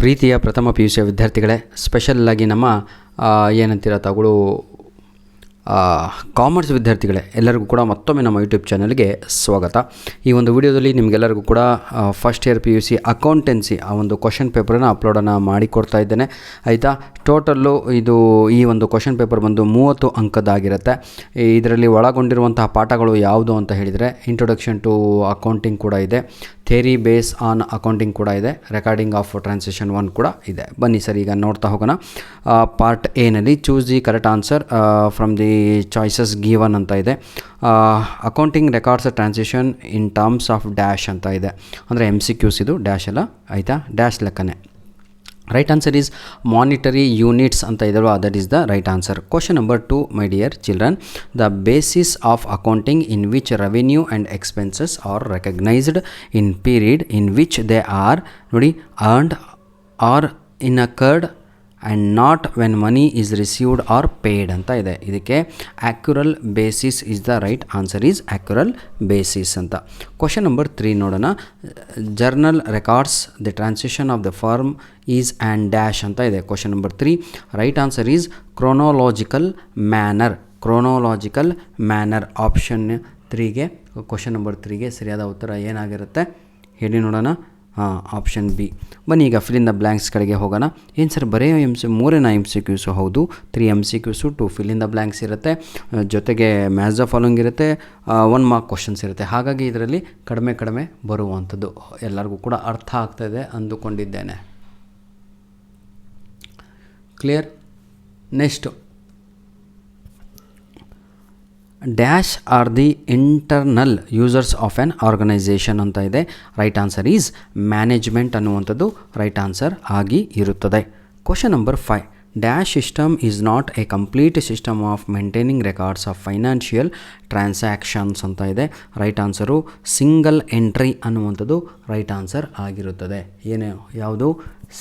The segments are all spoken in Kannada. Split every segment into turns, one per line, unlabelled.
ಪ್ರೀತಿಯ ಪ್ರಥಮ ಪಿ ಯು ಸಿಯ ವಿದ್ಯಾರ್ಥಿಗಳೇ, ಸ್ಪೆಷಲ್ಲಾಗಿ ನಮ್ಮ ಏನಂತೀರ ತಗೊಳ್ಳು ಕಾಮರ್ಸ್ ವಿದ್ಯಾರ್ಥಿಗಳೇ, ಎಲ್ಲರಿಗೂ ಕೂಡ ಮತ್ತೊಮ್ಮೆ ನಮ್ಮ ಯೂಟ್ಯೂಬ್ ಚಾನಲ್ಗೆ ಸ್ವಾಗತ. ಈ ಒಂದು ವಿಡಿಯೋದಲ್ಲಿ ನಿಮಗೆಲ್ಲರಿಗೂ ಕೂಡ first year P U C accountancy ಆ ಒಂದು ಕ್ವಶನ್ ಪೇಪರನ್ನು ಅಪ್ಲೋಡನ್ನು ಮಾಡಿಕೊಡ್ತಾ ಇದ್ದೇನೆ. ಆಯಿತಾ, ಟೋಟಲ್ಲು ಈ ಒಂದು ಕ್ವಶನ್ ಪೇಪರ್ ಬಂದು 30 ಅಂಕದಾಗಿರುತ್ತೆ. ಇದರಲ್ಲಿ ಒಳಗೊಂಡಿರುವಂತಹ ಪಾಠಗಳು ಯಾವುದು ಅಂತ ಹೇಳಿದರೆ, ಇಂಟ್ರೊಡಕ್ಷನ್ ಟು ಅಕೌಂಟಿಂಗ್ ಕೂಡ ಇದೆ, ಥೇರಿ ಬೇಸ್ ಆನ್ ಅಕೌಂಟಿಂಗ್ ಕೂಡ ಇದೆ, ರೆಕಾರ್ಡಿಂಗ್ ಆಫ್ ಟ್ರಾನ್ಸಾಕ್ಷನ್ 1 ಕೂಡ ಇದೆ. ಬನ್ನಿ ಸರ್, ಈಗ ನೋಡ್ತಾ ಹೋಗೋಣ. ಪಾರ್ಟ್ ಎನಲ್ಲಿ choose the correct answer from the choices given ಅಂತ ಇದೆ. Accounting records transaction in terms of dash ಅಂತ ಇದೆ. ಅಂದರೆ MCQs ಇದು, ಡ್ಯಾಶ್ ಎಲ್ಲ ಆಯಿತಾ, ಡ್ಯಾಶ್ ಲೆಕ್ಕನೇ. Right answer is monetary units ಅಂತ ಇದಲ್ವಾ, that is the right answer. Question number 2, my dear children, the basis of accounting in which revenue and expenses are recognised in period in which they are ನೋಡಿ earned or incurred and not when money is received or paid ಅಂತ ಇದೆ. ಇದಕ್ಕೆ accrual basis is the right answer, is accrual basis ಅಂತ. ಕ್ವಶನ್ ನಂಬರ್ 3 ನೋಡೋಣ. ಜರ್ನಲ್ records the transaction of the firm is and dash ಅಂತ ಇದೆ. Question number 3 right answer is chronological manner. Chronological manner option 3ಗೆ, ಕ್ವಶನ್ ನಂಬರ್ 3ಗೆ ಸರಿಯಾದ ಉತ್ತರ ಏನಾಗಿರುತ್ತೆ ಹೇಳಿ ನೋಡೋಣ. Option B. ಬನ್ನಿ ಈಗ ಫಿಲ್ ಇನ್ ದ ಬ್ಲ್ಯಾಂಕ್ಸ್ ಕಡೆಗೆ ಹೋಗೋಣ. ಏನು ಸರ್ ಬರೀ ಮೂರೇನ MCQs? ಹೌದು, 3 MCQs, 2 fill in the blanks ಇರುತ್ತೆ, ಜೊತೆಗೆ ಮ್ಯಾಚ್ ದ ಫಾಲೋಯಿಂಗ್ ಇರುತ್ತೆ, 1 ಮಾರ್ಕ್ ಕ್ವಶನ್ಸ್ ಇರುತ್ತೆ. ಹಾಗಾಗಿ ಇದರಲ್ಲಿ ಕಡಿಮೆ ಬರುವಂಥದ್ದು ಎಲ್ಲರಿಗೂ ಕೂಡ ಅರ್ಥ ಆಗ್ತಾಯಿದೆ ಅಂದುಕೊಂಡಿದ್ದೇನೆ. Clear? Next, dash are the internal users of an organisation ಅಂತ ಇದೆ. ರೈಟ್ ಆನ್ಸರ್ ಈಸ್ ಮ್ಯಾನೇಜ್ಮೆಂಟ್ ಅನ್ನುವಂಥದ್ದು ರೈಟ್ ಆನ್ಸರ್ ಆಗಿ ಇರುತ್ತದೆ. Question number 5, dash system is not a complete system of maintaining records of financial transactions ಅಂತ ಇದೆ. ರೈಟ್ ಆನ್ಸರು ಸಿಂಗಲ್ ಎಂಟ್ರಿ ಅನ್ನುವಂಥದ್ದು ರೈಟ್ ಆನ್ಸರ್ ಆಗಿರುತ್ತದೆ. ಯಾವುದು?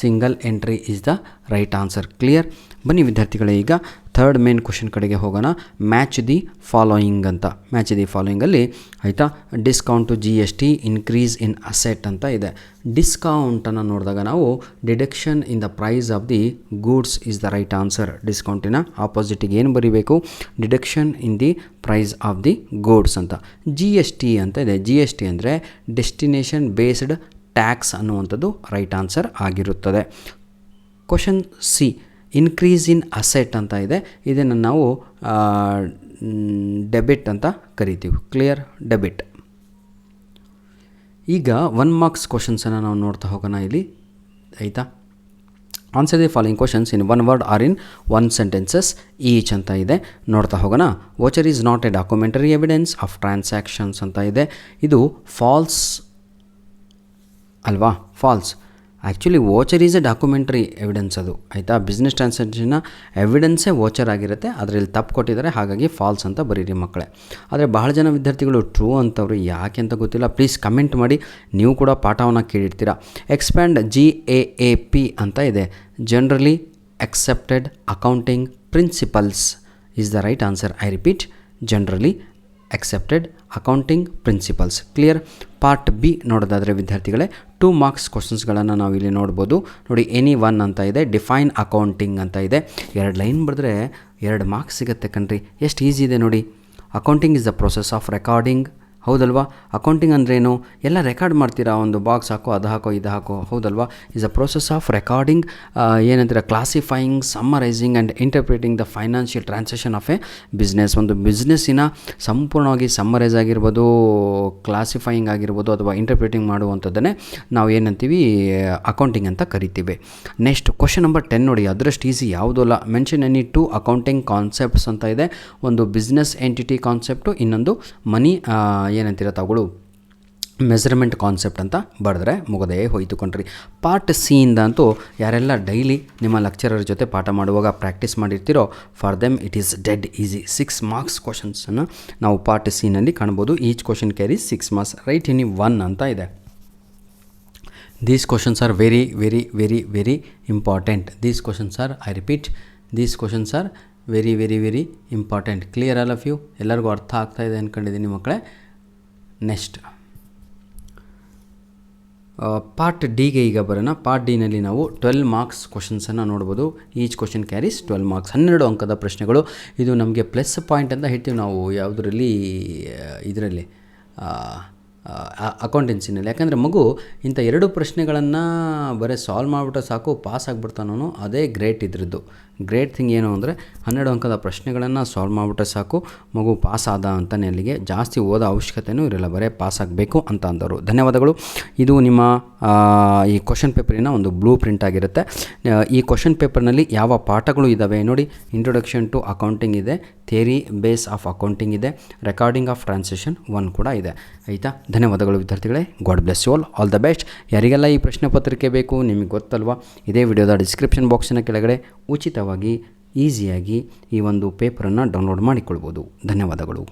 Single entry is the right answer. Clear? ಬನ್ನಿ ವಿದ್ಯಾರ್ಥಿಗಳೇ, ಈಗ ಥರ್ಡ್ ಮೇನ್ ಕ್ವಶನ್ ಕಡೆಗೆ ಹೋಗೋಣ. ಮ್ಯಾಚ್ ದಿ ಫಾಲೋಯಿಂಗ್ ಅಂತ. ಮ್ಯಾಚ್ ದಿ ಫಾಲೋಯಿಂಗಲ್ಲಿ ಆಯಿತಾ, discount to GST increase in asset ಅಂತ ಇದೆ. ಡಿಸ್ಕೌಂಟನ್ನು ನೋಡಿದಾಗ ನಾವು deduction in the price of the goods is the right answer. ಡಿಸ್ಕೌಂಟಿನ ಆಪೋಸಿಟಿಗೆ ಏನು ಬರೀಬೇಕು? Deduction in the price of the goods ಅಂತ. GST ಅಂತ ಇದೆ. GST ಅಂದರೆ ಡೆಸ್ಟಿನೇಷನ್ ಬೇಸ್ಡ್ ಟ್ಯಾಕ್ಸ್ ಅನ್ನುವಂಥದ್ದು ರೈಟ್ ಆನ್ಸರ್ ಆಗಿರುತ್ತದೆ. Question C, increase in asset ಅಂತ ಇದೆ. ಇದನ್ನು ನಾವು ಡೆಬಿಟ್ ಅಂತ ಕರಿತೀವಿ. ಕ್ಲಿಯರ್? ಡೆಬಿಟ್. ಈಗ 1 ಮಾರ್ಕ್ಸ್ ಕ್ವಶನ್ಸನ್ನು ನಾವು ನೋಡ್ತಾ ಹೋಗೋಣ ಇಲ್ಲಿ. ಆಯಿತಾ, answer the following questions in 1 word or in 1 sentences each ಅಂತ ಇದೆ. ನೋಡ್ತಾ ಹೋಗೋಣ. Voucher is not a documentary evidence of transactions ಅಂತ ಇದೆ. ಇದು ಫಾಲ್ಸ್ ಅಲ್ವಾ? False. Actually voucher is a documentary evidence ಅದು. ಆಯಿತಾ, ಬಿಸ್ನೆಸ್ ಟ್ರಾನ್ಸಾಕ್ಷನ್ನ ಎವಿಡೆನ್ಸೇ ವೋಚರ್ ಆಗಿರುತ್ತೆ. ಅದರಲ್ಲಿ ತಪ್ಪು ಕೊಟ್ಟಿದ್ದಾರೆ, ಹಾಗಾಗಿ ಫಾಲ್ಸ್ ಅಂತ ಬರೀರಿ ಮಕ್ಕಳೇ. ಆದರೆ ಬಹಳ ಜನ ವಿದ್ಯಾರ್ಥಿಗಳು ಟ್ರೂ ಅಂತವ್ರು, ಯಾಕೆ ಅಂತ ಗೊತ್ತಿಲ್ಲ. ಪ್ಲೀಸ್ ಕಮೆಂಟ್ ಮಾಡಿ, ನೀವು ಕೂಡ ಪಾಠವನ್ನು ಕೇಳಿರ್ತೀರ. ಎಕ್ಸ್ಪ್ಯಾಂಡ್ GAAP ಅಂತ ಇದೆ. Generally accepted accounting principles is the right answer. I repeat, generally accepted accounting principles. Clear? Part B ನೋಡೋದಾದರೆ ವಿದ್ಯಾರ್ಥಿಗಳೇ, 2 ಮಾರ್ಕ್ಸ್ ಕ್ವಶನ್ಸ್ಗಳನ್ನು ನಾವು ಇಲ್ಲಿ ನೋಡ್ಬೋದು. ನೋಡಿ, ಎನಿ ಒನ್ ಅಂತ ಇದೆ, ಡಿಫೈನ್ ಅಕೌಂಟಿಂಗ್ ಅಂತ ಇದೆ. 2 ಲೈನ್ ಬರೆದ್ರೆ 2 ಮಾರ್ಕ್ಸ್ ಸಿಗುತ್ತೆ ಕಣ್ರಿ. ಎಷ್ಟು ಈಸಿ ಇದೆ ನೋಡಿ. Accounting is the process of recording. ಹೌದಲ್ವಾ? ಅಕೌಂಟಿಂಗ್ ಅಂದ್ರೇನು? ಎಲ್ಲ ರೆಕಾರ್ಡ್ ಮಾಡ್ತೀರಾ, ಒಂದು ಬಾಕ್ಸ್ ಹಾಕೋ, ಅದು ಹಾಕೋ, ಇದು ಹಾಕೋ. ಹೌದಲ್ವಾ? Is a process of recording, ಏನಂತೀರ, classifying, summarising and interpreting the financial transaction of a business. ಒಂದು ಬಿಸ್ನೆಸ್ಸಿನ ಸಂಪೂರ್ಣವಾಗಿ ಸಮ್ಮರೈಸ್ ಆಗಿರ್ಬೋದು, ಕ್ಲಾಸಿಫೈಯಿಂಗ್ ಆಗಿರ್ಬೋದು, ಅಥವಾ ಇಂಟರ್ಪ್ರಿಟಿಂಗ್ ಮಾಡುವಂಥದ್ದನ್ನೇ ನಾವು ಏನಂತೀವಿ, ಅಕೌಂಟಿಂಗ್ ಅಂತ ಕರಿತೀವಿ. ನೆಕ್ಸ್ಟ್ ಕ್ವಶನ್ ನಂಬರ್ 10 ನೋಡಿ, ಅದರಷ್ಟು ಈಸಿ ಯಾವುದೂ ಅಲ್ಲ. ಮೆನ್ಷನ್ ಎನಿ 2 ಅಕೌಂಟಿಂಗ್ ಕಾನ್ಸೆಪ್ಟ್ಸ್ ಅಂತ ಇದೆ. ಒಂದು ಬಿಸ್ನೆಸ್ ಎಂಟಿಟಿ ಕಾನ್ಸೆಪ್ಟು, ಇನ್ನೊಂದು ಮನಿ ಏನಂತೀರ ತಗೊಳ್ಳು ಮೆಜರ್ಮೆಂಟ್ ಕಾನ್ಸೆಪ್ಟ್ ಅಂತ ಬರೆದ್ರೆ ಮುಗದೇ ಹೋಯ್ತು ಕಣ್ರಿ. ಪಾರ್ಟ್ ಸಿ ಇಂದ ಅಂತೂ ಯಾರೆಲ್ಲ ಡೈಲಿ ನಿಮ್ಮ ಲೆಕ್ಚರರ್ ಜೊತೆ ಪಾಠ ಮಾಡುವಾಗ ಪ್ರಾಕ್ಟೀಸ್ ಮಾಡಿರ್ತೀರೋ, for them it is dead easy. 6 marks ಕ್ವಶನ್ಸನ್ನು ನಾವು ಪಾರ್ಟ್ ಸಿನಲ್ಲಿ ಕಾಣ್ಬೋದು. Each question carries 6 marks. Right any 1 ಅಂತ ಇದೆ. These questions are very very very very important. These questions are, I repeat, these questions are very very very important. Clear all of you? ಎಲ್ಲರಿಗೂ ಅರ್ಥ ಆಗ್ತಾ ಇದೆ ಅಂದ್ಕೊಂಡಿದ್ದೀನಿ ಮಕ್ಕಳೇ. ನೆಕ್ಸ್ಟ್ ಪಾರ್ಟ್ ಡಿಗೆ ಈಗ ಬರೋಣ. ಪಾರ್ಟ್ ಡಿನಲ್ಲಿ ನಾವು 12 ಮಾರ್ಕ್ಸ್ ಕ್ವಶನ್ಸನ್ನು ನೋಡ್ಬೋದು. ಈಚ್ ಕ್ವಶನ್ ಕ್ಯಾರೀಸ್ 12 ಮಾರ್ಕ್ಸ್, 12 ಅಂಕದ ಪ್ರಶ್ನೆಗಳು. ಇದು ನಮಗೆ ಪ್ಲಸ್ ಪಾಯಿಂಟ್ ಅಂತ ಹೇಳ್ತೀವಿ ನಾವು ಯಾವುದರಲ್ಲಿ, ಇದರಲ್ಲಿ ಅಕೌಂಟೆನ್ಸಿನಲ್ಲಿ. ಯಾಕಂದರೆ ಮಗು ಇಂಥ 2 ಪ್ರಶ್ನೆಗಳನ್ನು ಬರೀ ಸಾಲ್ವ್ ಮಾಡಿಬಿಟ್ರೆ ಸಾಕು ಪಾಸ್ ಆಗಿಬಿಡ್ತಾನೋ, ಅದೇ ಗ್ರೇಟ್ ಇದ್ರದ್ದು. ಗ್ರೇಟ್ ಥಿಂಗ್ ಏನು ಅಂದರೆ 12 ಅಂಕದ ಪ್ರಶ್ನೆಗಳನ್ನು ಸಾಲ್ವ್ ಮಾಡಿಬಿಟ್ರೆ ಸಾಕು ಮಗು ಪಾಸ್ ಆದ ಅಂತಲೇ. ಅಲ್ಲಿಗೆ ಜಾಸ್ತಿ ಓದೋ ಅವಶ್ಯಕತೆಯೂ ಇರಲ್ಲ, ಬರೀ ಪಾಸ್ ಆಗಬೇಕು ಅಂತ ಅಂದರು. ಧನ್ಯವಾದಗಳು. ಇದು ನಿಮ್ಮ ಈ ಕ್ವಶನ್ ಪೇಪರಿನ ಒಂದು ಬ್ಲೂ ಪ್ರಿಂಟ್ ಆಗಿರುತ್ತೆ. ಈ ಕ್ವಶನ್ ಪೇಪರ್ನಲ್ಲಿ ಯಾವ ಪಾಠಗಳು ಇದ್ದಾವೆ ನೋಡಿ. ಇಂಟ್ರೊಡಕ್ಷನ್ ಟು ಅಕೌಂಟಿಂಗ್ ಇದೆ, ಥಿಯರಿ ಬೇಸ್ ಆಫ್ ಅಕೌಂಟಿಂಗ್ ಇದೆ, ರೆಕಾರ್ಡಿಂಗ್ ಆಫ್ ಟ್ರಾನ್ಸಾಕ್ಷನ್ 1 ಕೂಡ ಇದೆ. ಆಯಿತಾ? ಧನ್ಯವಾದಗಳು ವಿದ್ಯಾರ್ಥಿಗಳೇ. God bless you all the best. ಯಾರಿಗೆಲ್ಲ ಈ ಪ್ರಶ್ನೆ ಪತ್ರಿಕೆ ಬೇಕು ನಿಮಗೆ ಗೊತ್ತಲ್ವಾ, ಇದೇ ವಿಡಿಯೋದ ಡಿಸ್ಕ್ರಿಪ್ಷನ್ ಬಾಕ್ಸಿನ ಕೆಳಗಡೆ ಉಚಿತವಾಗಿ ಈಸಿಯಾಗಿ ಈ ಒಂದು ಪೇಪರನ್ನು ಡೌನ್ಲೋಡ್ ಮಾಡಿಕೊಳ್ಬೋದು. ಧನ್ಯವಾದಗಳು.